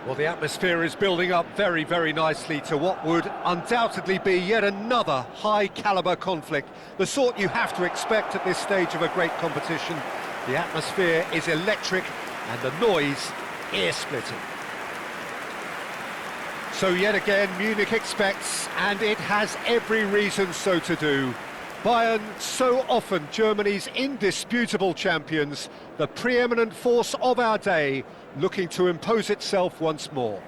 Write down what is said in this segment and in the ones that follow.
Well, the atmosphere is building up very, very nicely to what would undoubtedly be yet another high-caliber conflict, the sort you have to expect at this stage of a great competition. The atmosphere is electric and the noise ear-splitting. So yet again, Munich expects, and it has every reason so to do. Bayern, so often Germany's indisputable champions, the preeminent force of our day, looking to impose itself once more.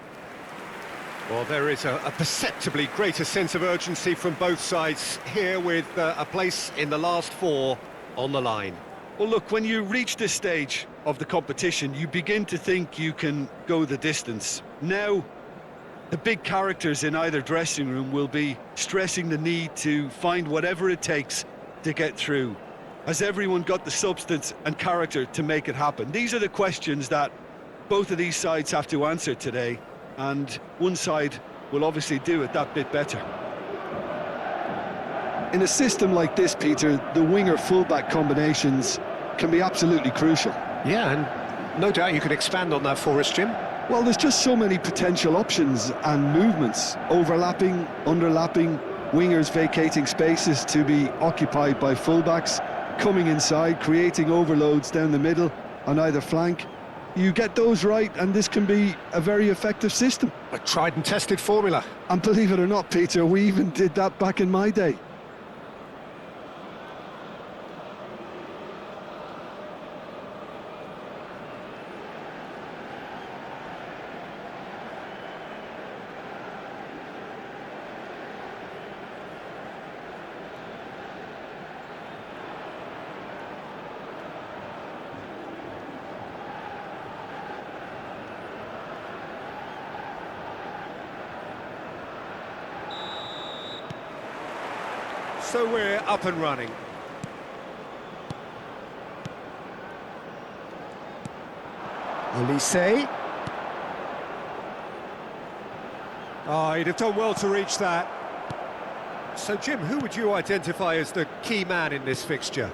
Well, there is a perceptibly greater sense of urgency from both sides here, with a place in the last four on the line. Well, look, when you reach this stage of the competition, you begin to think you can go the distance. Now, the big characters in either dressing room will be stressing the need to find whatever it takes to get through. Has everyone got the substance and character to make it happen? These are the questions that both of these sides have to answer today, and one side will obviously do it that bit better. In a system like this, Peter, the winger-fullback combinations can be absolutely crucial. Yeah, and no doubt you could expand on that for us, Jim. Well, there's just so many potential options and movements, overlapping, underlapping, wingers vacating spaces to be occupied by fullbacks, coming inside, creating overloads down the middle on either flank. You get those right, and this can be a very effective system. A tried and tested formula. And believe it or not, Peter, we even did that back in my day. So we're up and running. Olise. Oh, he'd have done well to reach that. So, Jim, who would you identify as the key man in this fixture?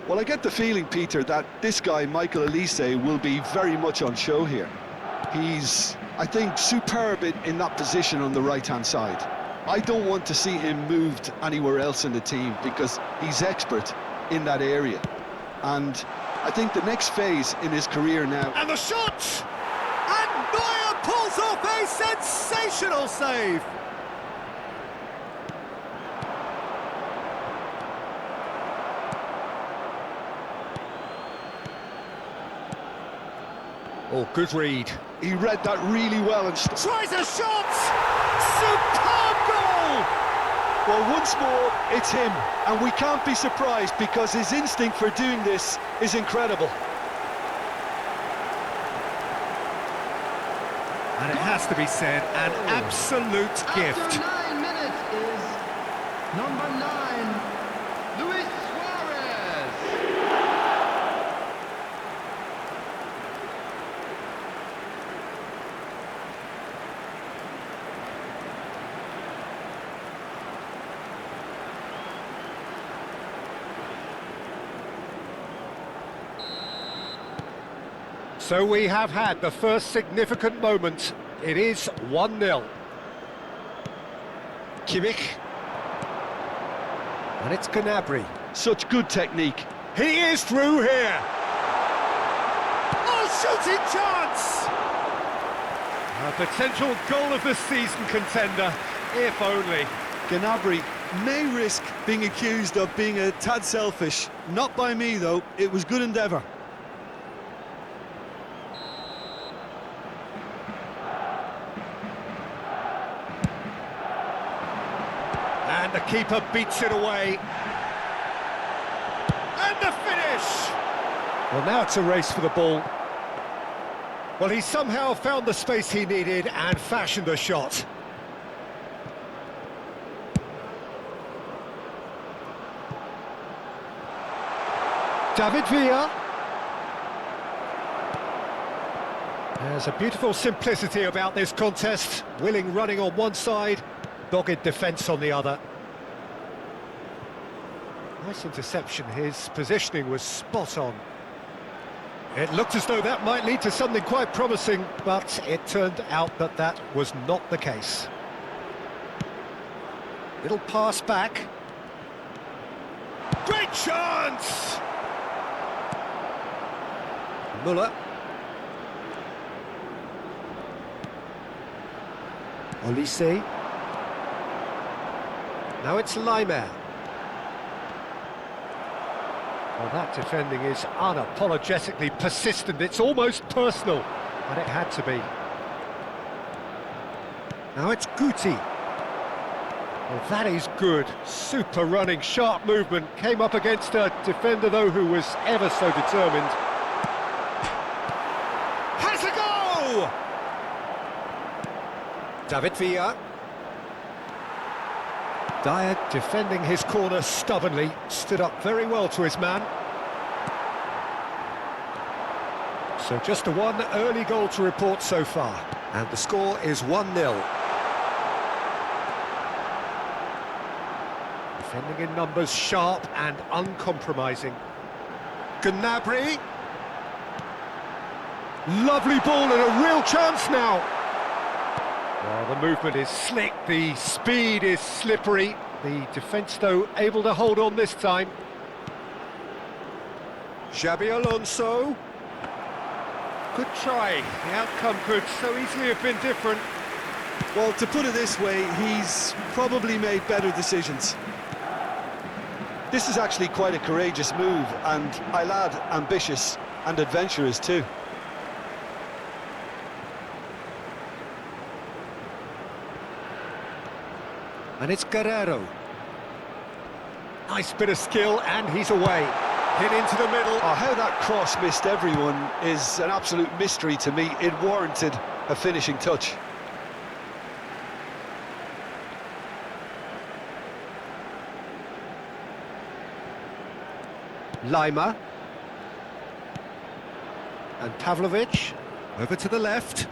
Well, I get the feeling, Peter, that this guy, Michael Olise, will be very much on show here. He's, I think, superb in that position on the right-hand side. I don't want to see him moved anywhere else in the team because he's expert in that area. And I think the next phase in his career now... And the shot! And Neuer pulls off a sensational save! Oh, good read. He read that really well and... Tries a shot! Superb goal! Well, once more, it's him. And we can't be surprised because his instinct for doing this is incredible. And it has to be said, an absolute gift. After 9 minutes is number 9, Suárez. So we have had the first significant moment. It is 1-0. Kimmich. And it's Gnabry. Such good technique. He is through here. Oh, shooting chance! A potential goal of the season contender, if only. Gnabry may risk being accused of being a tad selfish. Not by me, though. It was good endeavour. And the keeper beats it away. And the finish! Well, now it's a race for the ball. Well, he somehow found the space he needed and fashioned a shot. David Villa. There's a beautiful simplicity about this contest. Willing running on one side, dogged defence on the other. Nice interception, his positioning was spot on. It looked as though that might lead to something quite promising, but it turned out that that was not the case. Little pass back. Great chance! Muller. Olise. Now it's Laimer. Well, that defending is unapologetically persistent. It's almost personal, and it had to be. Now it's Guti. Well, that is good. Super running, sharp movement. Came up against a defender, though, who was ever so determined. Has a go! David Villa. Dyer defending his corner stubbornly, stood up very well to his man. So just the one early goal to report so far, and the score is 1-0. Defending in numbers, sharp and uncompromising. Gnabry. Lovely ball and a real chance now. Well, the movement is slick, the speed is slippery. The defence, though, able to hold on this time. Xabi Alonso. Good try. The outcome could so easily have been different. Well, to put it this way, he's probably made better decisions. This is actually quite a courageous move, and I'll add ambitious and adventurous too. And it's Guerrero. Nice bit of skill, and he's away. Hit into the middle. Oh, how that cross missed everyone is an absolute mystery to me. It warranted a finishing touch. Laimer. And Pavlovic. Over to the left.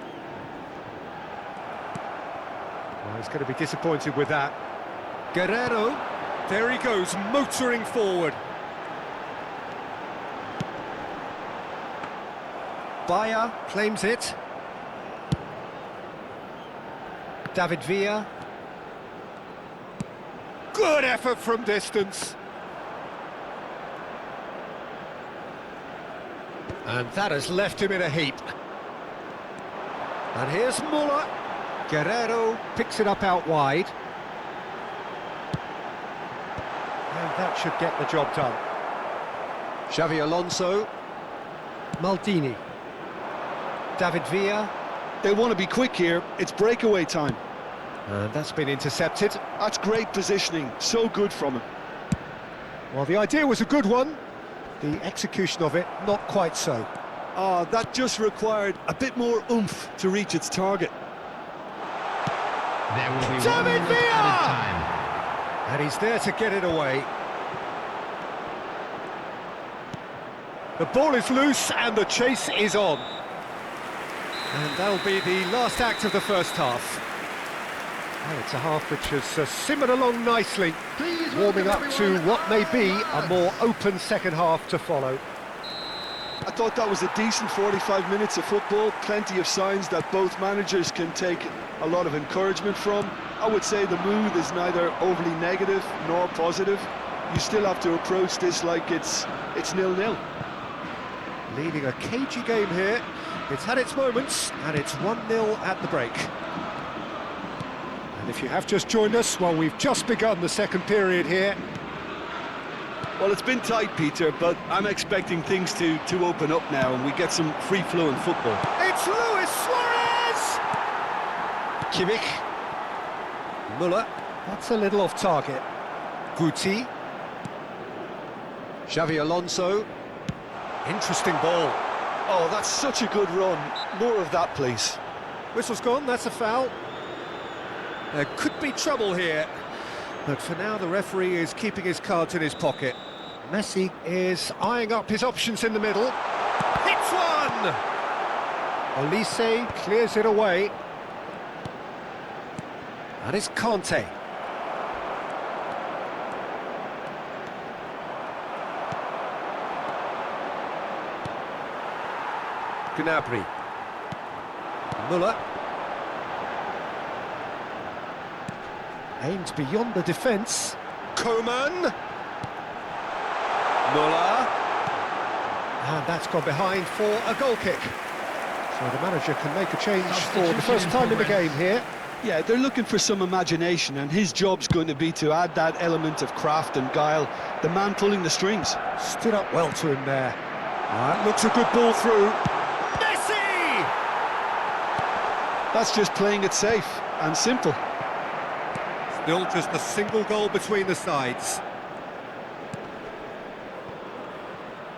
Well, he's going to be disappointed with that. Guerrero. There he goes, motoring forward. Bayer claims it. David Villa. Good effort from distance. And that has left him in a heap. And here's Muller. Guerrero picks it up out wide. And that should get the job done. Xabi Alonso. Maldini. David Villa. They want to be quick here. It's breakaway time. And that's been intercepted. That's great positioning. So good from him. Well, the idea was a good one. The execution of it, not quite so. Oh, that just required a bit more oomph to reach its target. There will be David 1 minute Villa! added time. And he's there to get it away. The ball is loose and the chase is on. And that'll be the last act of the first half. Well, it's a half which has simmered along nicely, Please warming up welcome to everyone what may be a Suárez. more open second half to follow. I thought that was a decent 45 minutes of football. Plenty of signs that both managers can take a lot of encouragement from. I would say the mood is neither overly negative nor positive. you still have to approach this like it's 0-0. Leading a cagey game here. It's had its moments, and it's 1-0 at the break. And if you have just joined us, well, we've just begun the second period here. Well, it's been tight, Peter, but I'm expecting things to open up now and we get some free-flowing football. It's Luis Suárez! Kimmich. Müller. That's a little off target. Guti. Xavi Alonso. Interesting ball. Oh, that's such a good run. More of that, please. Whistle's gone, that's a foul. There could be trouble here. But for now, the referee is keeping his cards in his pocket. Messi is eyeing up his options in the middle. Hits one! Olise clears it away. And it's Conte. Gnabry. Müller. Aimed beyond the defence. Coman. Müller. And that's gone behind for a goal kick. So the manager can make a change for the first time in the game here. Yeah, they're looking for some imagination, and his job's going to be to add that element of craft and guile. The man pulling the strings. Stood up well to him there. Looks a good ball through. Messi! That's just playing it safe and simple. Still just a single goal between the sides.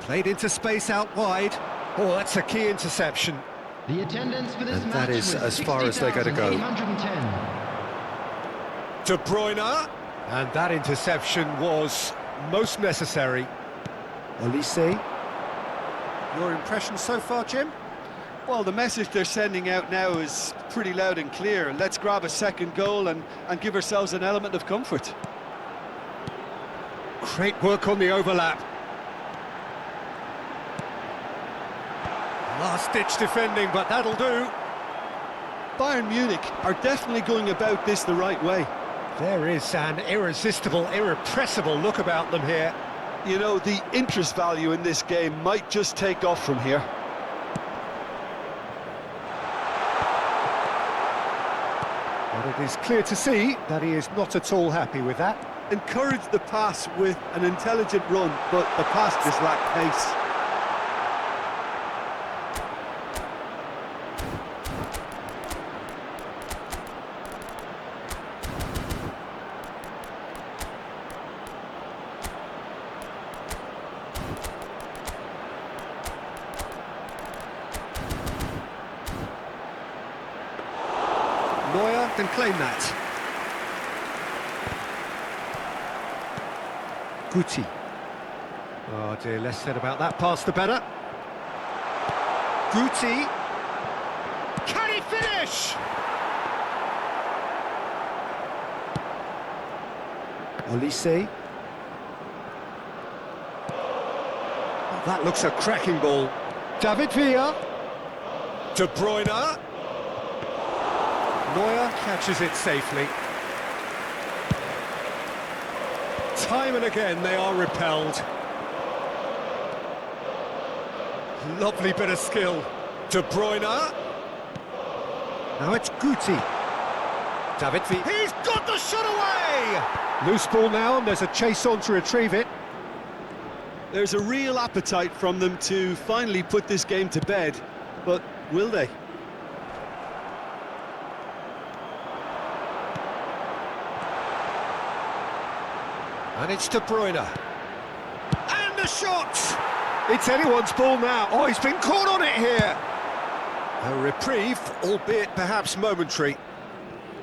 Played into space out wide. Oh, that's a key interception. The attendance for this And match that is was as far as they're going to go. 60,810. De Bruyne. And that interception was most necessary. Olise. Your impression so far, Jim? Well, the message they're sending out now is pretty loud and clear. Let's grab a second goal and give ourselves an element of comfort. Great work on the overlap. Last-ditch defending, but that'll do. Bayern Munich are definitely going about this the right way. There is an irresistible, irrepressible look about them here. You know, the interest value in this game might just take off from here. But it is clear to see that he is not at all happy with that. Encourage the pass with an intelligent run, but the pass just lacked pace. Neuer can claim that. Guti. Oh dear, less said about that pass the better. Guti. Can he finish? Olise. Oh, that looks a cracking ball. David Villa. De Bruyne. Neuer catches it safely. Time and again they are repelled. Lovely bit of skill. De Bruyne. Now it's Guti. David Villa. He's got the shot away! Loose ball now, and there's a chase on to retrieve it. There's a real appetite from them to finally put this game to bed, but will they? And it's De Bruyne. And the shot! It's anyone's ball now. Oh, he's been caught on it here. A reprieve, albeit perhaps momentary.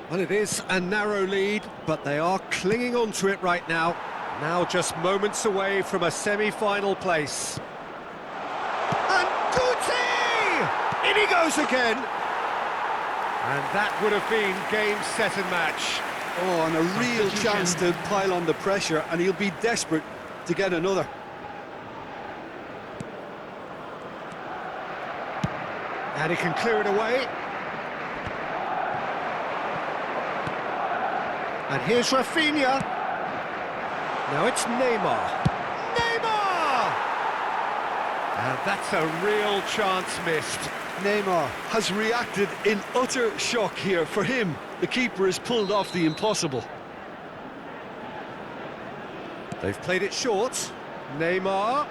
Well, it is a narrow lead, but they are clinging on to it right now. Now just moments away from a semi-final place. And Guti! In he goes again! And that would have been game, set and match. Oh, and a real chance to pile on the pressure, and he'll be desperate to get another. And he can clear it away. And here's Rafinha. Now it's Neymar. Neymar! And that's a real chance missed. Neymar has reacted in utter shock here. For him, the keeper has pulled off the impossible. They've played it short. Neymar.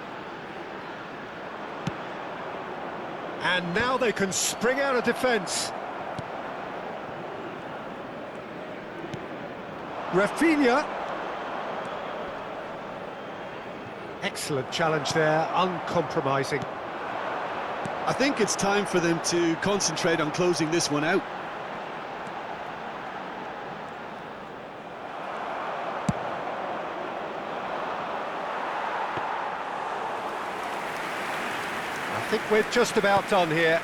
And now they can spring out of defence. Rafinha. Excellent challenge there, uncompromising. I think it's time for them to concentrate on closing this one out. I think we're just about done here.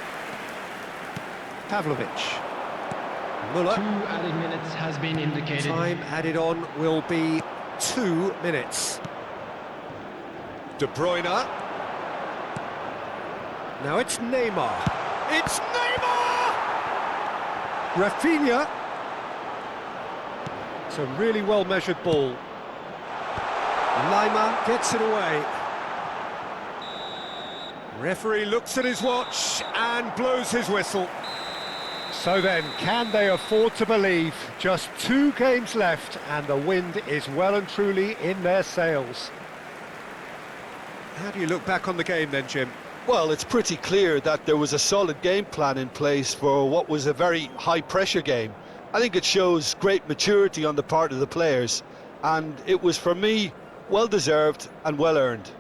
Pavlovic. 2 Muller. added minutes has been indicated. Time added on will be 2 minutes. De Bruyne. Now it's Neymar. It's Neymar! Rafinha. It's a really well-measured ball. Lima gets it away. Referee looks at his watch and blows his whistle. So then, can they afford to believe? Just 2 games left and the wind is well and truly in their sails. How do you look back on the game then, Jim? Well, it's pretty clear that there was a solid game plan in place for what was a very high-pressure game. I think it shows great maturity on the part of the players, and it was, for me, well-deserved and well-earned.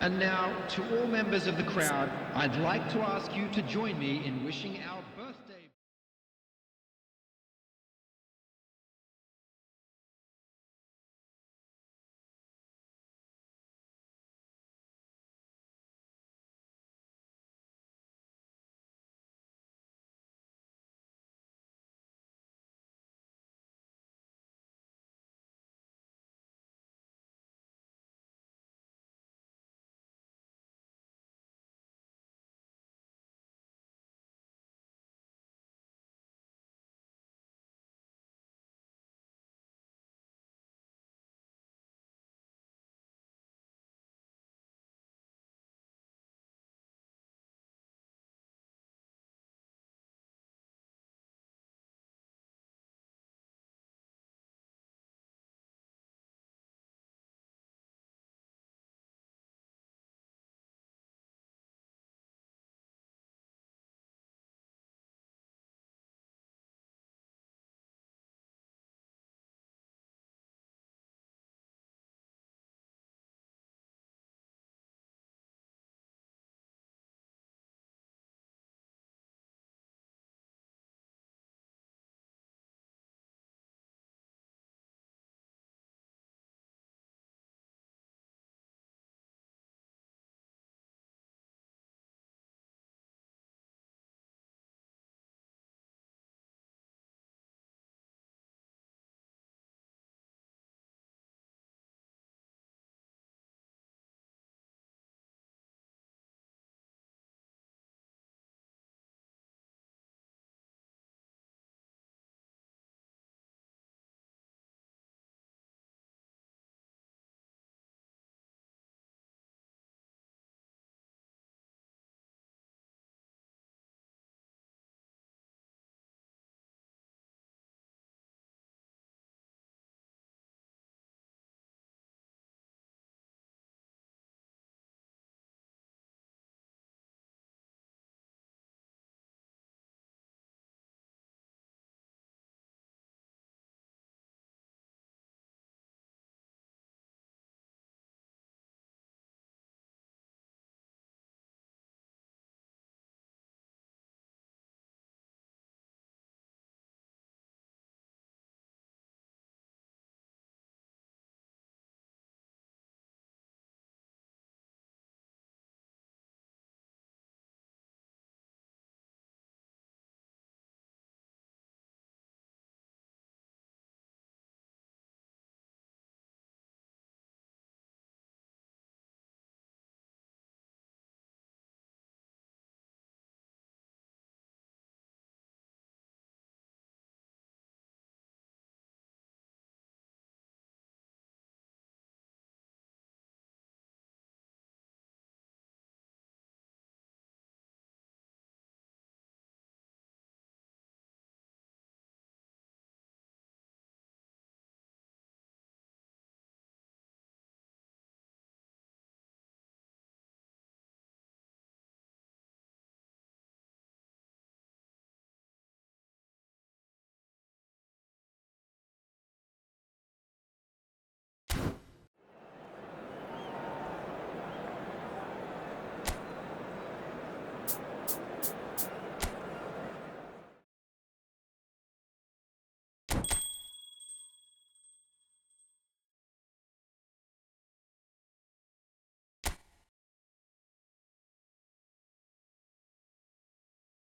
And now, to all members of the crowd, I'd like to ask you to join me in wishing our